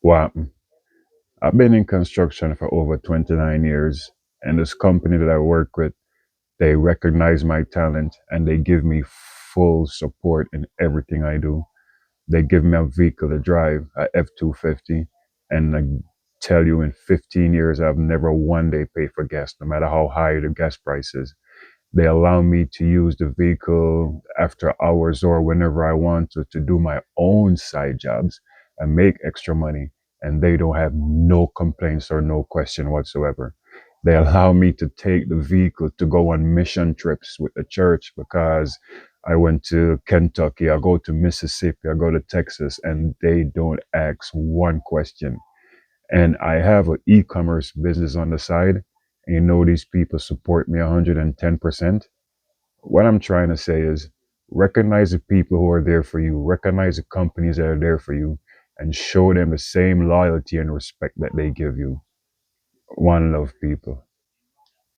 Well, I've been in construction for over 29 years, and this company that I work with, they recognize my talent and they give me full support in everything I do. They give me a vehicle to drive, a F-250, and I tell you in 15 years, I've never one day paid for gas, no matter how high the gas price is. They allow me to use the vehicle after hours or whenever I want to do my own side jobs and make extra money. And they don't have no complaints or no question whatsoever. They allow me to take the vehicle to go on mission trips with the church because I went to Kentucky, I go to Mississippi, I go to Texas, and they don't ask one question. And I have an e-commerce business on the side. And you know, these people support me 110%. What I'm trying to say is recognize the people who are there for you, recognize the companies that are there for you, and show them the same loyalty and respect that they give you. One love, people.